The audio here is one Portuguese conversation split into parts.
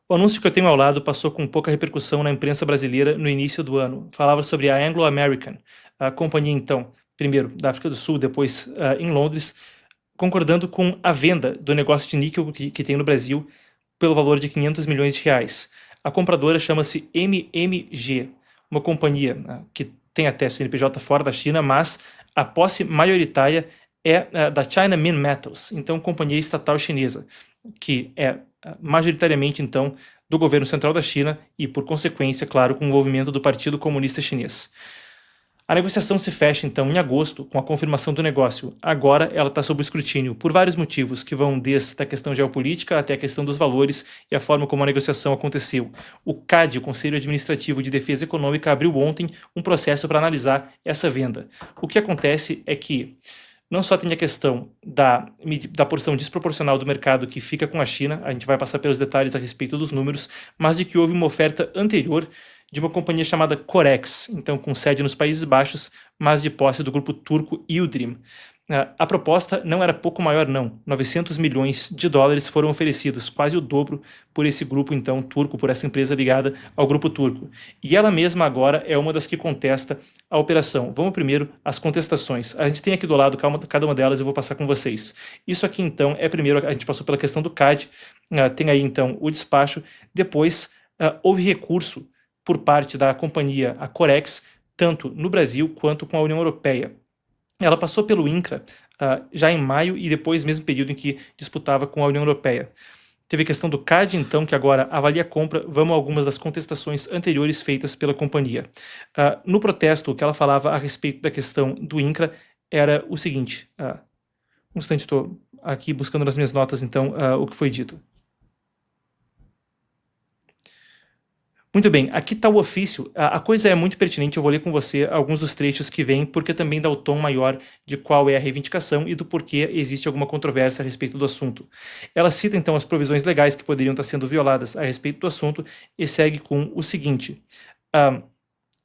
O anúncio que eu tenho ao lado passou com pouca repercussão na imprensa brasileira no início do ano. Falava sobre a Anglo American, a companhia então, primeiro da África do Sul, depois em Londres, concordando com a venda do negócio de níquel que tem no Brasil pelo valor de 500 milhões de reais. A compradora chama-se MMG, uma companhia que tem até CNPJ fora da China, mas a posse maioritária é da China Minmetals, então companhia estatal chinesa, que é majoritariamente então do governo central da China e, por consequência, claro, com o envolvimento do Partido Comunista Chinês. A negociação se fecha, então, em agosto, com a confirmação do negócio. Agora ela está sob escrutínio por vários motivos, que vão desde a questão geopolítica até a questão dos valores e a forma como a negociação aconteceu. O CAD, o Conselho Administrativo de Defesa Econômica, abriu ontem um processo para analisar essa venda. O que acontece é que não só tem a questão da porção desproporcional do mercado que fica com a China, a gente vai passar pelos detalhes a respeito dos números, mas de que houve uma oferta anterior de uma companhia chamada Corex, então com sede nos Países Baixos, mas de posse do grupo turco Yildirim. A proposta não era pouco maior não, 900 milhões de dólares foram oferecidos, quase o dobro por esse grupo então turco, por essa empresa ligada ao grupo turco. E ela mesma agora é uma das que contesta a operação. Vamos primeiro às contestações. A gente tem aqui do lado cada uma delas, eu vou passar com vocês. Isso aqui então é primeiro, a gente passou pela questão do CAD, tem aí então o despacho, depois houve recurso por parte da companhia, a Corex, tanto no Brasil quanto com a União Europeia. Ela passou pelo INCRA já em maio e depois mesmo período em que disputava com a União Europeia. Teve a questão do CAD, então, que agora avalia a compra. Vamos a algumas das contestações anteriores feitas pela companhia. No protesto, o que ela falava a respeito da questão do INCRA era o seguinte. Um instante, estou aqui buscando nas minhas notas, então, o que foi dito. Muito bem, aqui está o ofício. A coisa é muito pertinente, eu vou ler com você alguns dos trechos que vêm, porque também dá o tom maior de qual é a reivindicação e do porquê existe alguma controvérsia a respeito do assunto. Ela cita então as provisões legais que poderiam estar sendo violadas a respeito do assunto e segue com o seguinte.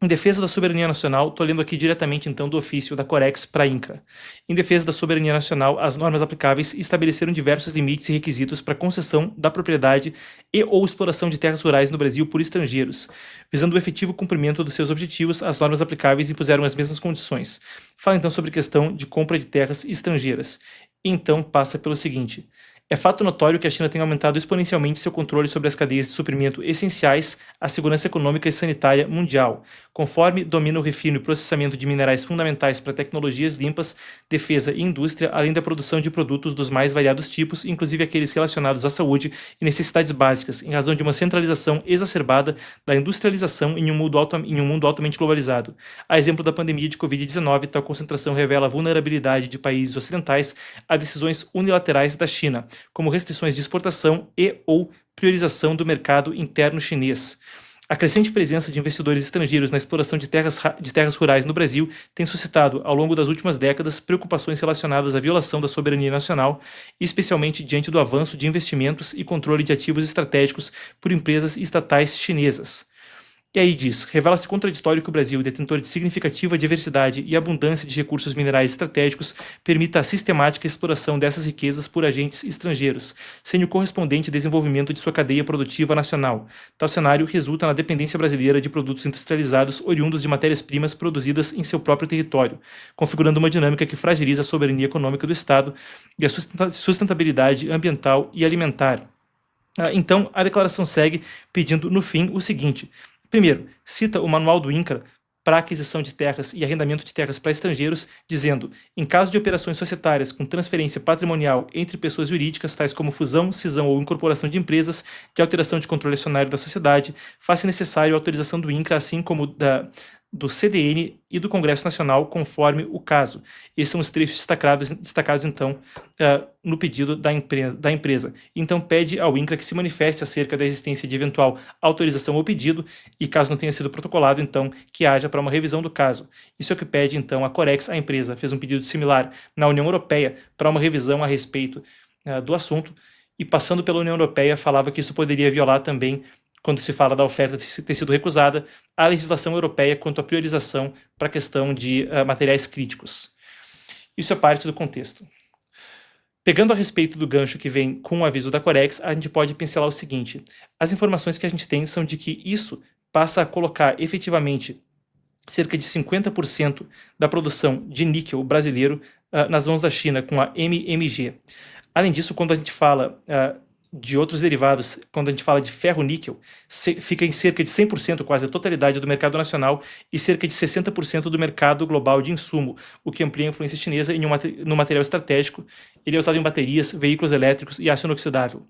Em defesa da soberania nacional, estou lendo aqui diretamente então do ofício da Corex para a INCRA. Em defesa da soberania nacional, as normas aplicáveis estabeleceram diversos limites e requisitos para concessão da propriedade e ou exploração de terras rurais no Brasil por estrangeiros. Visando o efetivo cumprimento dos seus objetivos, as normas aplicáveis impuseram as mesmas condições. Fala então sobre a questão de compra de terras estrangeiras. E então passa pelo seguinte. É fato notório que a China tem aumentado exponencialmente seu controle sobre as cadeias de suprimento essenciais à segurança econômica e sanitária mundial, conforme domina o refino e processamento de minerais fundamentais para tecnologias limpas, defesa e indústria, além da produção de produtos dos mais variados tipos, inclusive aqueles relacionados à saúde e necessidades básicas, em razão de uma centralização exacerbada da industrialização em um mundo altamente globalizado. A exemplo da pandemia de Covid-19, tal concentração revela a vulnerabilidade de países ocidentais a decisões unilaterais da China, como restrições de exportação e ou priorização do mercado interno chinês. A crescente presença de investidores estrangeiros na exploração de terras rurais no Brasil tem suscitado, ao longo das últimas décadas, preocupações relacionadas à violação da soberania nacional, especialmente diante do avanço de investimentos e controle de ativos estratégicos por empresas estatais chinesas. E aí diz, revela-se contraditório que o Brasil, detentor de significativa diversidade e abundância de recursos minerais estratégicos, permita a sistemática exploração dessas riquezas por agentes estrangeiros, sem o correspondente desenvolvimento de sua cadeia produtiva nacional. Tal cenário resulta na dependência brasileira de produtos industrializados oriundos de matérias-primas produzidas em seu próprio território, configurando uma dinâmica que fragiliza a soberania econômica do Estado e a sustentabilidade ambiental e alimentar. Então, a declaração segue pedindo, no fim, o seguinte. Primeiro, cita o manual do INCRA para aquisição de terras e arrendamento de terras para estrangeiros, dizendo, em caso de operações societárias com transferência patrimonial entre pessoas jurídicas, tais como fusão, cisão ou incorporação de empresas, de alteração de controle acionário da sociedade, faça necessário a autorização do INCRA, assim como do CDN e do Congresso Nacional, conforme o caso. Esses são os trechos destacados então, no pedido da empresa. Então, pede ao INCRA que se manifeste acerca da existência de eventual autorização ou pedido, e caso não tenha sido protocolado, então, que haja para uma revisão do caso. Isso é o que pede, então, a Corex, a empresa, fez um pedido similar na União Europeia para uma revisão a respeito do assunto, e passando pela União Europeia, falava que isso poderia violar também, quando se fala da oferta ter sido recusada, a legislação europeia quanto à priorização para a questão de materiais críticos. Isso é parte do contexto. Pegando a respeito do gancho que vem com o aviso da Corex, a gente pode pincelar o seguinte: as informações que a gente tem são de que isso passa a colocar efetivamente cerca de 50% da produção de níquel brasileiro nas mãos da China, com a MMG. Além disso, quando a gente fala de outros derivados, quando a gente fala de ferro-níquel, fica em cerca de 100%, quase a totalidade do mercado nacional, e cerca de 60% do mercado global de insumo, o que amplia a influência chinesa no material estratégico. Ele é usado em baterias, veículos elétricos e aço inoxidável.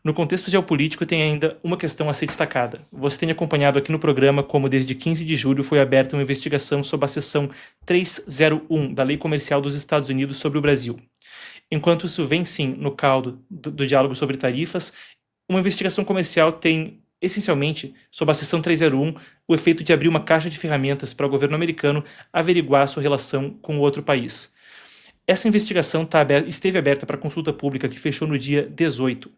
No contexto geopolítico, tem ainda uma questão a ser destacada. Você tem acompanhado aqui no programa como desde 15 de julho foi aberta uma investigação sob a seção 301 da Lei Comercial dos Estados Unidos sobre o Brasil. Enquanto isso vem sim no caldo do diálogo sobre tarifas, uma investigação comercial tem, essencialmente, sob a seção 301, o efeito de abrir uma caixa de ferramentas para o governo americano averiguar sua relação com outro país. Essa investigação esteve aberta para consulta pública, que fechou no dia 18.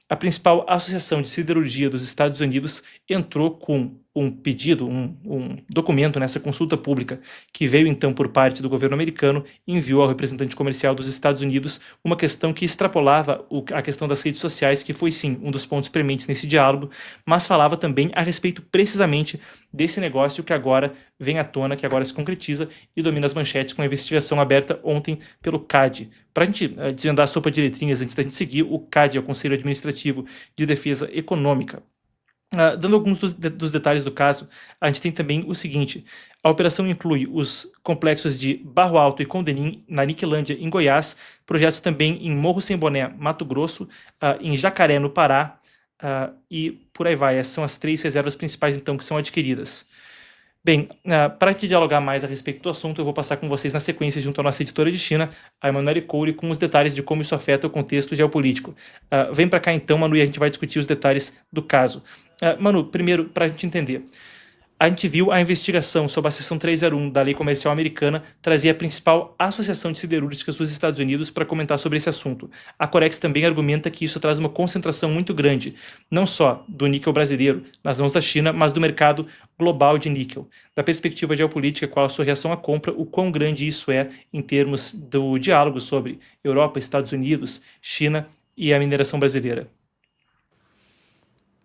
A principal associação de siderurgia dos Estados Unidos entrou com um pedido, um documento nessa consulta pública, que veio então por parte do governo americano e enviou ao representante comercial dos Estados Unidos uma questão que extrapolava a questão das redes sociais, que foi sim um dos pontos prementes nesse diálogo, mas falava também a respeito precisamente desse negócio que agora vem à tona, que agora se concretiza e domina as manchetes com a investigação aberta ontem pelo CAD. Para a gente desvendar a sopa de letrinhas antes da gente seguir, o CAD é o Conselho Administrativo de Defesa Econômica. Dando alguns dos detalhes do caso, a gente tem também o seguinte: a operação inclui os complexos de Barro Alto e Condenim, na Niquelândia, em Goiás, projetos também em Morro Sem Boné, Mato Grosso, em Jacaré, no Pará, e por aí vai. Essas são as 3 reservas principais, então, que são adquiridas. Bem, para te dialogar mais a respeito do assunto, eu vou passar com vocês na sequência junto à nossa editora de China, a Emanuele Coure, com os detalhes de como isso afeta o contexto geopolítico. Vem para cá então, Manu, e a gente vai discutir os detalhes do caso. Manu, primeiro, para a gente entender, a gente viu a investigação sob a seção 301 da Lei Comercial Americana trazer a principal associação de siderúrgicas dos Estados Unidos para comentar sobre esse assunto. A Corex também argumenta que isso traz uma concentração muito grande, não só do níquel brasileiro nas mãos da China, mas do mercado global de níquel. Da perspectiva geopolítica, qual a sua reação à compra, o quão grande isso é em termos do diálogo sobre Europa, Estados Unidos, China e a mineração brasileira?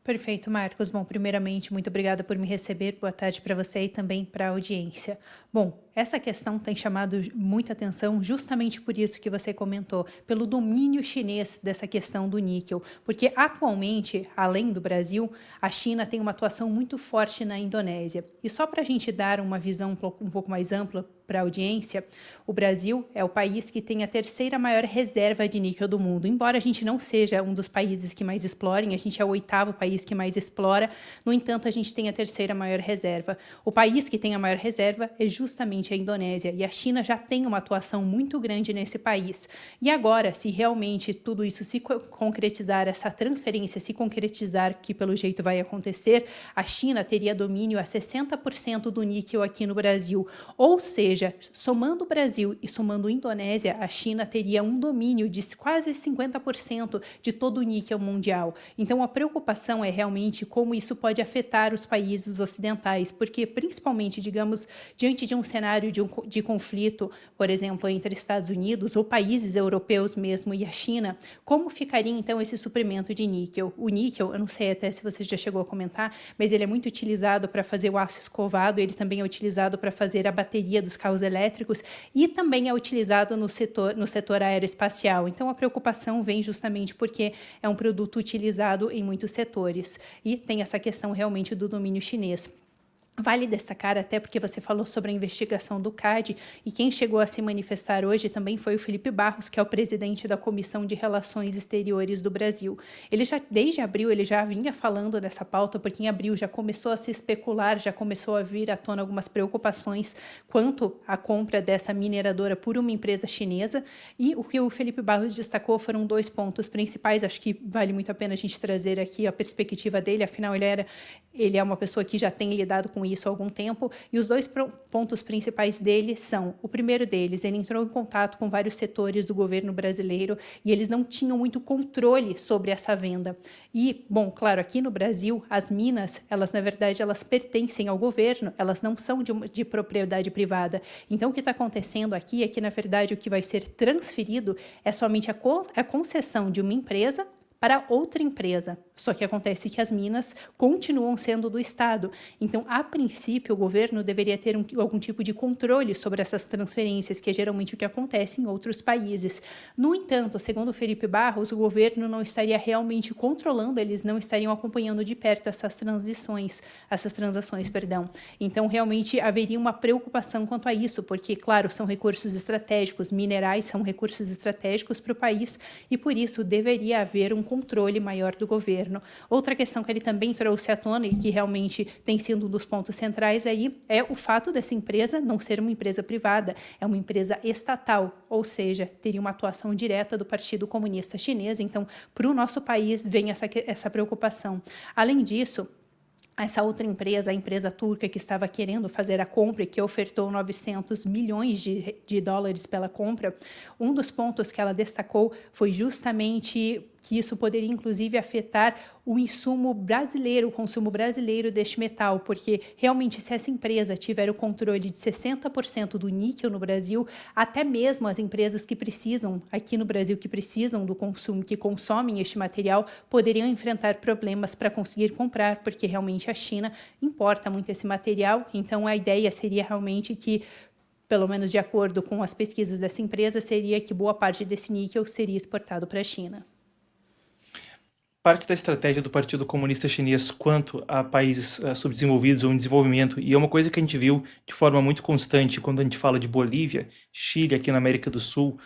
Perfeito, Marcos. Bom, primeiramente, muito obrigada por me receber. Boa tarde para você e também para a audiência. Bom, essa questão tem chamado muita atenção justamente por isso que você comentou, pelo domínio chinês dessa questão do níquel, porque atualmente, além do Brasil, a China tem uma atuação muito forte na Indonésia. E só para a gente dar uma visão um pouco mais ampla para a audiência, o Brasil é o país que tem a terceira maior reserva de níquel do mundo. Embora a gente não seja um dos países que mais explorem, a gente é o 8º país que mais explora, no entanto, a gente tem a terceira maior reserva. O país que tem a maior reserva é justamente a Indonésia, e a China já tem uma atuação muito grande nesse país. E agora, se realmente tudo isso se concretizar, essa transferência se concretizar, que pelo jeito vai acontecer, a China teria domínio a 60% do níquel aqui no Brasil. Ou seja, somando o Brasil e somando a Indonésia, a China teria um domínio de quase 50% de todo o níquel mundial. Então, a preocupação é realmente como isso pode afetar os países ocidentais, porque principalmente, digamos, diante de um cenário de conflito, por exemplo, entre Estados Unidos ou países europeus mesmo e a China, como ficaria então esse suprimento de níquel? O níquel, eu não sei até se você já chegou a comentar, mas ele é muito utilizado para fazer o aço escovado, ele também é utilizado para fazer a bateria dos carros elétricos e também é utilizado no setor aeroespacial. Então, a preocupação vem justamente porque é um produto utilizado em muitos setores e tem essa questão realmente do domínio chinês. Vale destacar, até porque você falou sobre a investigação do CAD, e quem chegou a se manifestar hoje também foi o Felipe Barros, que é o presidente da Comissão de Relações Exteriores do Brasil. Ele já, desde abril, ele já vinha falando dessa pauta, porque em abril já começou a se especular, já começou a vir à tona algumas preocupações quanto à compra dessa mineradora por uma empresa chinesa, e o que o Felipe Barros destacou foram 2 pontos principais. Acho que vale muito a pena a gente trazer aqui a perspectiva dele, afinal ele é uma pessoa que já tem lidado com perceberam isso há algum tempo, e os dois pontos principais deles são: o primeiro deles, ele entrou em contato com vários setores do governo brasileiro e eles não tinham muito controle sobre essa venda. E, bom, claro, aqui no Brasil, as minas, elas na verdade, elas pertencem ao governo, elas não são de propriedade privada. Então, o que está acontecendo aqui é que, na verdade, o que vai ser transferido é somente a concessão de uma empresa para outra empresa. Só que acontece que as minas continuam sendo do Estado. Então, a princípio, o governo deveria ter algum tipo de controle sobre essas transferências, que é geralmente o que acontece em outros países. No entanto, segundo Felipe Barros, o governo não estaria realmente controlando, eles não estariam acompanhando de perto essas transações. Então, realmente haveria uma preocupação quanto a isso, porque, claro, são recursos estratégicos, minerais são recursos estratégicos para o país, e por isso deveria haver um controle maior do governo. Outra questão que ele também trouxe à tona e que realmente tem sido um dos pontos centrais aí é o fato dessa empresa não ser uma empresa privada, é uma empresa estatal, ou seja, teria uma atuação direta do Partido Comunista Chinês. Então, para o nosso país vem essa preocupação. Além disso, essa outra empresa, a empresa turca que estava querendo fazer a compra e que ofertou 900 milhões de dólares pela compra, um dos pontos que ela destacou foi justamente que isso poderia, inclusive, afetar o insumo brasileiro, o consumo brasileiro deste metal, porque, realmente, se essa empresa tiver o controle de 60% do níquel no Brasil, até mesmo as empresas que precisam, aqui no Brasil, que precisam do consumo, que consomem este material, poderiam enfrentar problemas para conseguir comprar, porque, realmente, a China importa muito esse material. Então, a ideia seria realmente que, pelo menos de acordo com as pesquisas dessa empresa, seria que boa parte desse níquel seria exportado para a China. Parte da estratégia do Partido Comunista Chinês quanto a países subdesenvolvidos ou em desenvolvimento, e é uma coisa que a gente viu de forma muito constante quando a gente fala de Bolívia, Chile aqui na América do Sul,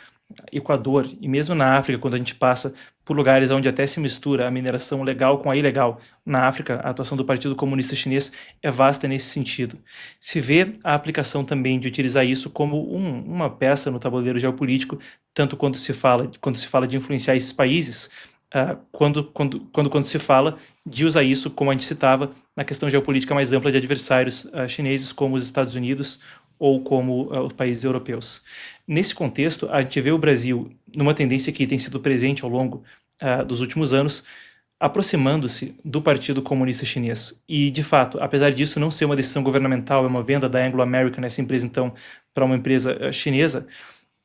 Equador e mesmo na África, quando a gente passa por lugares onde até se mistura a mineração legal com a ilegal. Na África, a atuação do Partido Comunista Chinês é vasta nesse sentido. Se vê a aplicação também de utilizar isso como uma peça no tabuleiro geopolítico, tanto quando se fala de influenciar esses países, quando se fala de usar isso, como a gente citava, na questão geopolítica mais ampla de adversários chineses, como os Estados Unidos ou como os países europeus. Nesse contexto, a gente vê o Brasil numa tendência que tem sido presente ao longo dos últimos anos, aproximando-se do Partido Comunista Chinês. E, de fato, apesar disso não ser uma decisão governamental, é uma venda da Anglo American, essa empresa, então, para uma empresa chinesa,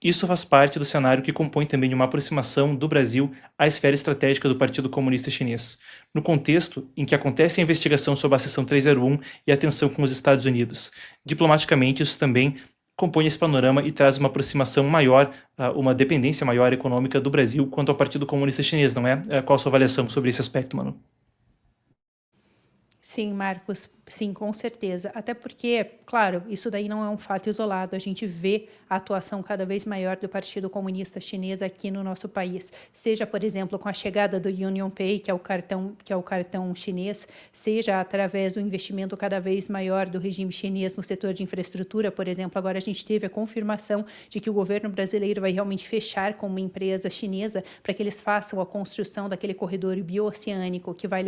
isso faz parte do cenário que compõe também uma aproximação do Brasil à esfera estratégica do Partido Comunista Chinês, no contexto em que acontece a investigação sobre a Seção 301 e a tensão com os Estados Unidos. Diplomaticamente, isso também compõe esse panorama e traz uma aproximação maior, uma dependência maior econômica do Brasil quanto ao Partido Comunista Chinês, não é? Qual a sua avaliação sobre esse aspecto, Manu? Sim, Marcos, sim, com certeza. Até porque, claro, isso daí não é um fato isolado. A gente vê a atuação cada vez maior do Partido Comunista Chinês aqui no nosso país. Seja, por exemplo, com a chegada do UnionPay, que é o cartão chinês, seja através do investimento cada vez maior do regime chinês no setor de infraestrutura. Por exemplo, agora a gente teve a confirmação de que o governo brasileiro vai realmente fechar com uma empresa chinesa para que eles façam a construção daquele corredor bioceânico que vai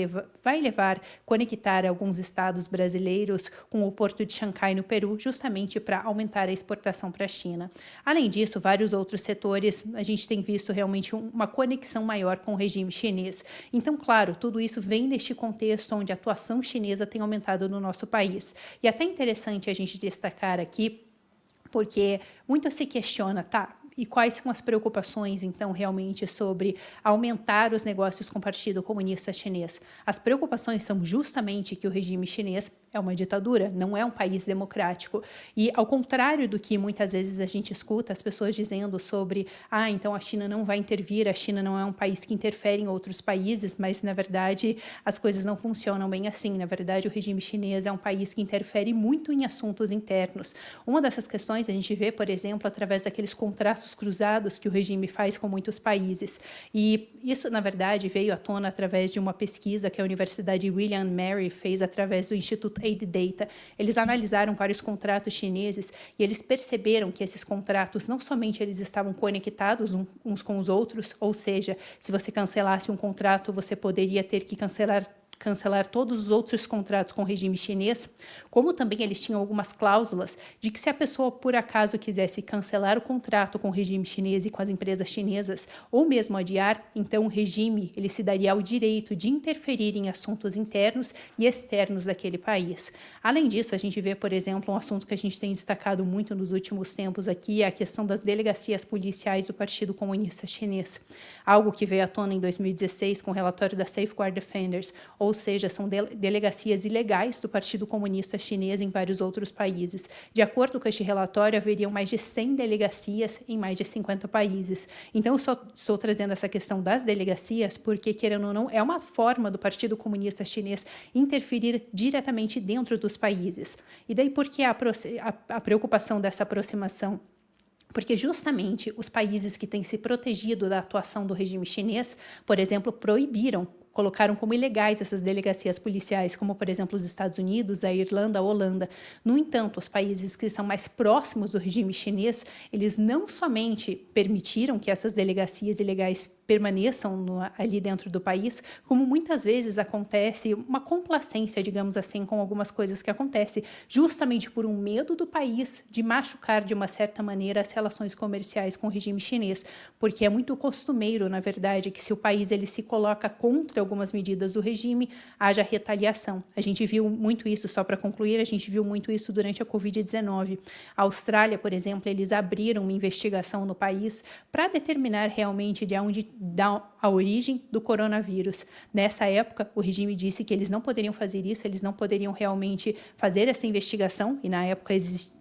levar conectar alguns estados brasileiros com o porto de Xangai, no Peru, justamente para aumentar a exportação para a China. Além disso, vários outros setores, a gente tem visto realmente uma conexão maior com o regime chinês. Então, claro, tudo isso vem neste contexto onde a atuação chinesa tem aumentado no nosso país. E até interessante a gente destacar aqui, porque muito se questiona, tá? E quais são as preocupações, então, realmente sobre aumentar os negócios com o Partido Comunista Chinês? As preocupações são justamente que o regime chinês é uma ditadura, não é um país democrático. E, ao contrário do que muitas vezes a gente escuta as pessoas dizendo sobre então a China não vai intervir, a China não é um país que interfere em outros países, mas, na verdade, as coisas não funcionam bem assim. Na verdade, o regime chinês é um país que interfere muito em assuntos internos. Uma dessas questões a gente vê, por exemplo, através daqueles contratos cruzados que o regime faz com muitos países. E isso, na verdade, veio à tona através de uma pesquisa que a Universidade William & Mary fez através do Instituto Aid Data. Eles analisaram vários contratos chineses e eles perceberam que esses contratos não somente eles estavam conectados uns com os outros, ou seja, se você cancelasse um contrato, você poderia ter que cancelar cancelar todos os outros contratos com o regime chinês, como também eles tinham algumas cláusulas de que se a pessoa por acaso quisesse cancelar o contrato com o regime chinês e com as empresas chinesas, ou mesmo adiar, então o regime ele se daria ao direito de interferir em assuntos internos e externos daquele país. Além disso, a gente vê, por exemplo, um assunto que a gente tem destacado muito nos últimos tempos aqui, é a questão das delegacias policiais do Partido Comunista Chinês, algo que veio à tona em 2016 com o relatório da Safeguard Defenders, ou seja, são delegacias ilegais do Partido Comunista Chinês em vários outros países. De acordo com este relatório, haveriam mais de 100 delegacias em mais de 50 países. Então, eu só estou trazendo essa questão das delegacias porque, querendo ou não, é uma forma do Partido Comunista Chinês interferir diretamente dentro dos países. E daí por que a preocupação dessa aproximação? Porque justamente os países que têm se protegido da atuação do regime chinês, por exemplo, colocaram como ilegais essas delegacias policiais, como, por exemplo, os Estados Unidos, a Irlanda, a Holanda. No entanto, os países que são mais próximos do regime chinês, eles não somente permitiram que essas delegacias ilegais permaneçam ali dentro do país, como muitas vezes acontece uma complacência, digamos assim, com algumas coisas que acontecem, justamente por um medo do país de machucar de uma certa maneira as relações comerciais com o regime chinês, porque é muito costumeiro, na verdade, que se o país ele se coloca contra algumas medidas do regime, haja retaliação. A gente viu muito isso, só para concluir, a gente viu muito isso durante a Covid-19. A Austrália, por exemplo, eles abriram uma investigação no país para determinar realmente de onde dá a origem do coronavírus. Nessa época, o regime disse que eles não poderiam fazer isso, eles não poderiam realmente fazer essa investigação, e na época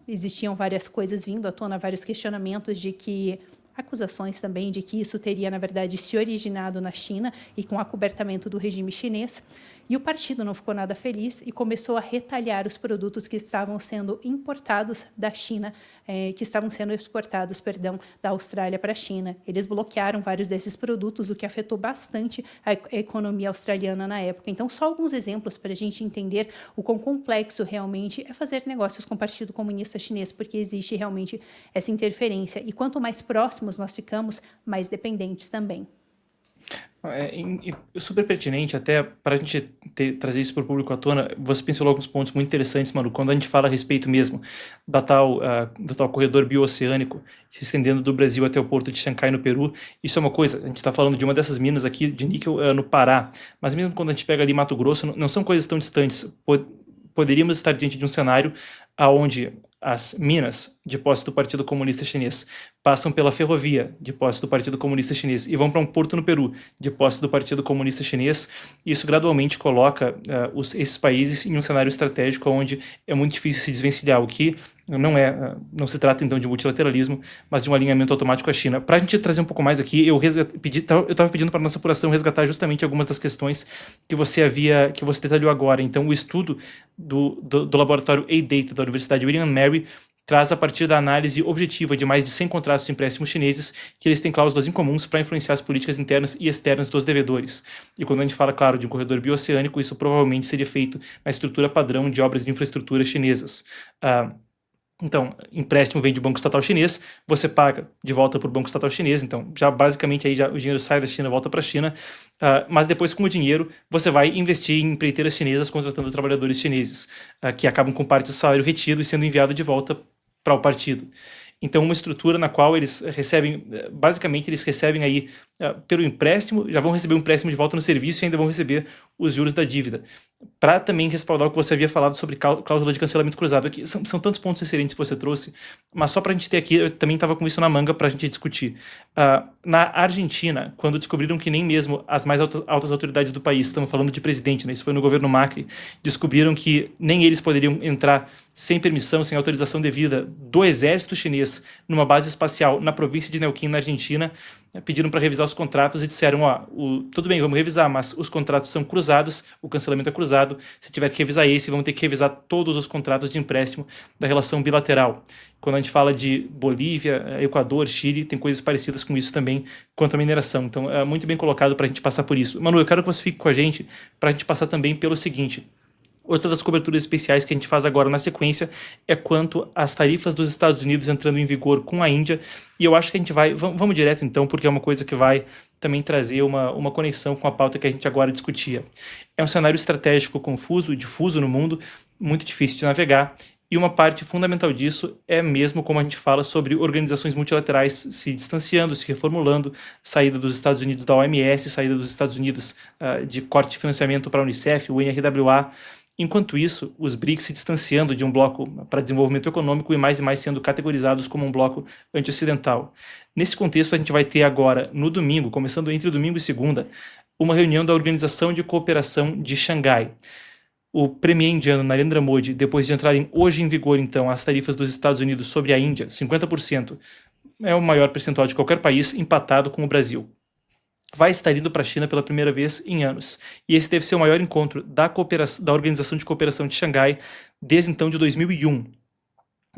existiam várias coisas vindo à tona, vários questionamentos de que acusações também de que isso teria, na verdade, se originado na China e com acobertamento do regime chinês. E o partido não ficou nada feliz e começou a retalhar os produtos que estavam sendo importados da China, que estavam sendo exportados, da Austrália para a China. Eles bloquearam vários desses produtos, o que afetou bastante a economia australiana na época. Então, só alguns exemplos para a gente entender o quão complexo realmente é fazer negócios com o Partido Comunista Chinês, porque existe realmente essa interferência. E quanto mais próximos nós ficamos, mais dependentes também. É super pertinente, até para a gente trazer isso para o público à tona. Você pensou alguns pontos muito interessantes, Manu, quando a gente fala a respeito mesmo do tal corredor bioceânico se estendendo do Brasil até o porto de Xangai, no Peru. Isso é uma coisa, a gente está falando de uma dessas minas aqui de níquel no Pará, mas mesmo quando a gente pega ali Mato Grosso, não são coisas tão distantes. Poderíamos estar diante de um cenário onde as minas de posse do Partido Comunista Chinês passam pela ferrovia de posse do Partido Comunista Chinês e vão para um porto no Peru de posse do Partido Comunista Chinês. Isso gradualmente coloca esses países em um cenário estratégico onde é muito difícil se desvencilhar, o que não se trata então de multilateralismo, mas de um alinhamento automático à China. Para a gente trazer um pouco mais aqui, eu estava pedindo para a nossa apuração resgatar justamente algumas das questões que você detalhou agora. Então, o estudo do laboratório A-Data da Universidade William & Mary traz a partir da análise objetiva de mais de 100 contratos de empréstimos chineses que eles têm cláusulas incomuns para influenciar as políticas internas e externas dos devedores. E quando a gente fala, claro, de um corredor bioceânico, isso provavelmente seria feito na estrutura padrão de obras de infraestrutura chinesas. Então, empréstimo vem de banco estatal chinês, você paga de volta para o banco estatal chinês, então já basicamente aí o dinheiro sai da China, volta para a China, mas depois com o dinheiro você vai investir em empreiteiras chinesas contratando trabalhadores chineses, que acabam com parte do salário retido e sendo enviado de volta para o partido. Então, uma estrutura na qual eles recebem, basicamente eles recebem aí pelo empréstimo, já vão receber um empréstimo de volta no serviço e ainda vão receber os juros da dívida. Para também respaldar o que você havia falado sobre cláusula de cancelamento cruzado. Aqui são tantos pontos excelentes que você trouxe, mas só para a gente ter aqui, eu também estava com isso na manga para a gente discutir. Na Argentina, quando descobriram que nem mesmo as mais altas autoridades do país, estamos falando de presidente, né, isso foi no governo Macri, descobriram que nem eles poderiam entrar sem permissão, sem autorização devida do exército chinês numa base espacial na província de Neuquén, na Argentina, pediram para revisar os contratos e disseram, tudo bem, vamos revisar, mas os contratos são cruzados, o cancelamento é cruzado, se tiver que revisar esse, vamos ter que revisar todos os contratos de empréstimo da relação bilateral. Quando a gente fala de Bolívia, Equador, Chile, tem coisas parecidas com isso também quanto à mineração. Então, é muito bem colocado para a gente passar por isso. Manu, eu quero que você fique com a gente para a gente passar também pelo seguinte. Outra das coberturas especiais que a gente faz agora na sequência é quanto às tarifas dos Estados Unidos entrando em vigor com a Índia, e eu acho que a gente vai, vamos direto então, porque é uma coisa que vai também trazer uma conexão com a pauta que a gente agora discutia. É um cenário estratégico confuso, difuso no mundo, muito difícil de navegar, e uma parte fundamental disso é mesmo como a gente fala sobre organizações multilaterais se distanciando, se reformulando, saída dos Estados Unidos da OMS, saída dos Estados Unidos de corte de financiamento para a Unicef, o NRWA. Enquanto isso, os BRICS se distanciando de um bloco para desenvolvimento econômico e mais sendo categorizados como um bloco anti-ocidental. Nesse contexto, a gente vai ter agora, no domingo, começando entre domingo e segunda, uma reunião da Organização de Cooperação de Xangai. O premier indiano Narendra Modi, depois de entrarem hoje em vigor, então, as tarifas dos Estados Unidos sobre a Índia, 50%, é o maior percentual de qualquer país, empatado com o Brasil, vai estar indo para a China pela primeira vez em anos. E esse deve ser o maior encontro da Organização de Cooperação de Xangai desde então de 2001.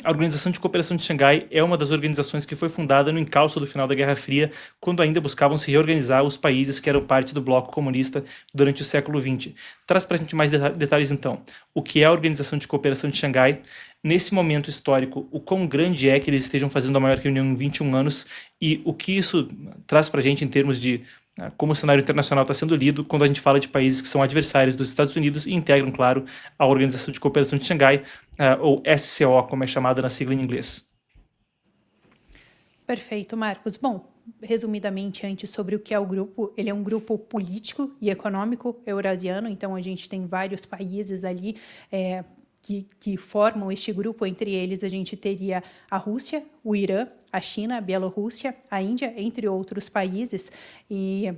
A Organização de Cooperação de Xangai é uma das organizações que foi fundada no encalço do final da Guerra Fria, quando ainda buscavam se reorganizar os países que eram parte do bloco comunista durante o século XX. Traz para a gente mais detalhes então. O que é a Organização de Cooperação de Xangai? Nesse momento histórico, o quão grande é que eles estejam fazendo a maior reunião em 21 anos e o que isso traz para a gente em termos de como o cenário internacional está sendo lido quando a gente fala de países que são adversários dos Estados Unidos e integram, claro, a Organização de Cooperação de Xangai, ou SCO, como é chamada na sigla em inglês. Perfeito, Marcos. Bom, resumidamente, antes sobre o que é o grupo, ele é um grupo político e econômico eurasiano, então a gente tem vários países ali que formam este grupo. Entre eles a gente teria a Rússia, o Irã, a China, a Bielorrússia, a Índia, entre outros países,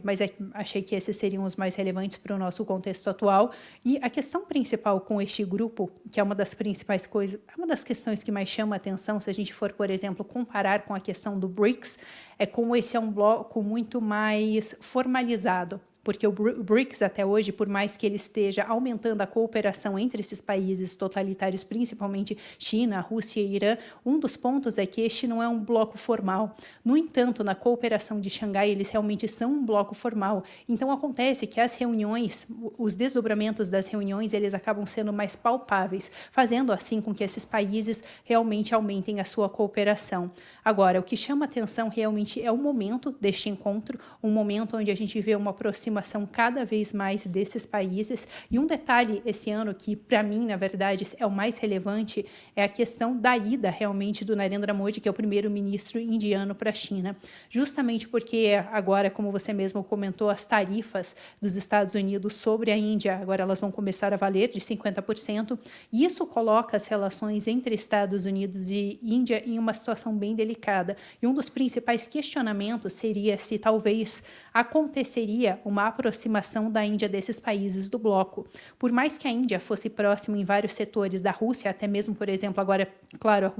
mas achei que esses seriam os mais relevantes para o nosso contexto atual. E a questão principal com este grupo, que é uma das principais coisas, uma das questões que mais chama a atenção, se a gente for, por exemplo, comparar com a questão do BRICS, é como esse é um bloco muito mais formalizado. Porque o BRICS, até hoje, por mais que ele esteja aumentando a cooperação entre esses países totalitários, principalmente China, Rússia e Irã, um dos pontos é que este não é um bloco formal. No entanto, na cooperação de Xangai, eles realmente são um bloco formal. Então, acontece que as reuniões, os desdobramentos das reuniões, eles acabam sendo mais palpáveis, fazendo assim com que esses países realmente aumentem a sua cooperação. Agora, o que chama atenção realmente é o momento deste encontro, um momento onde a gente vê uma aproximação cada vez mais desses países. E um detalhe esse ano que, para mim, na verdade, é o mais relevante, é a questão da ida realmente do Narendra Modi, que é o primeiro-ministro indiano, para a China. Justamente porque agora, como você mesmo comentou, as tarifas dos Estados Unidos sobre a Índia, agora elas vão começar a valer de 50%. E isso coloca as relações entre Estados Unidos e Índia em uma situação bem delicada. E um dos principais questionamentos seria se talvez aconteceria uma aproximação da Índia desses países do bloco. Por mais que a Índia fosse próximo em vários setores da Rússia, até mesmo, por exemplo, agora, claro,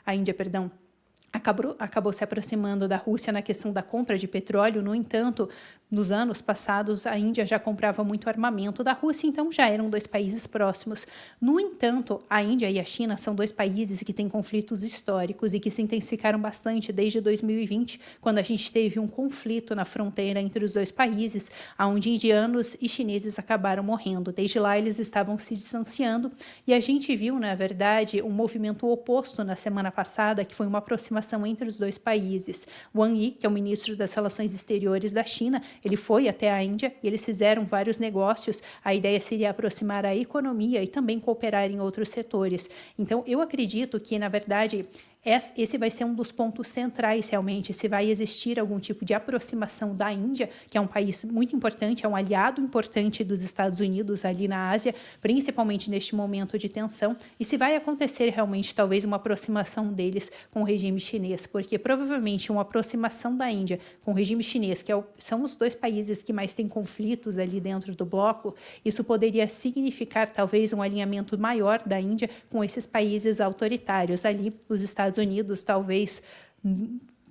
a Índia, acabou se aproximando da Rússia na questão da compra de petróleo. No entanto, nos anos passados, a Índia já comprava muito armamento da Rússia, então já eram dois países próximos. No entanto, a Índia e a China são dois países que têm conflitos históricos e que se intensificaram bastante desde 2020, quando a gente teve um conflito na fronteira entre os dois países, onde indianos e chineses acabaram morrendo. Desde lá, eles estavam se distanciando e a gente viu, na verdade, um movimento oposto na semana passada, que foi uma aproximação entre os dois países. Wang Yi, que é o ministro das Relações Exteriores da China, ele foi até a Índia e eles fizeram vários negócios. A ideia seria aproximar a economia e também cooperar em outros setores. Então, eu acredito que, na verdade, esse vai ser um dos pontos centrais, realmente, se vai existir algum tipo de aproximação da Índia, que é um país muito importante, é um aliado importante dos Estados Unidos ali na Ásia, principalmente neste momento de tensão, e se vai acontecer realmente, talvez, uma aproximação deles com o regime chinês, porque provavelmente uma aproximação da Índia com o regime chinês, são os dois países que mais têm conflitos ali dentro do bloco, isso poderia significar, talvez, um alinhamento maior da Índia com esses países autoritários ali, os Estados Unidos, talvez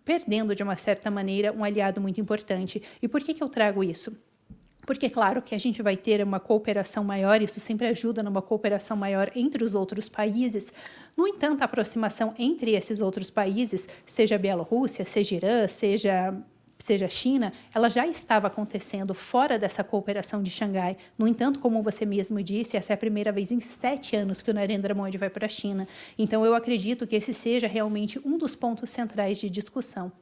perdendo de uma certa maneira um aliado muito importante. E por que eu trago isso? Porque, claro, que a gente vai ter uma cooperação maior, isso sempre ajuda numa cooperação maior entre os outros países. No entanto, a aproximação entre esses outros países, seja a Bielorrússia, seja Irã, seja seja a China, ela já estava acontecendo fora dessa cooperação de Xangai. No entanto, como você mesmo disse, essa é a primeira vez em 7 anos que o Narendra Modi vai para a China. Então, eu acredito que esse seja realmente um dos pontos centrais de discussão.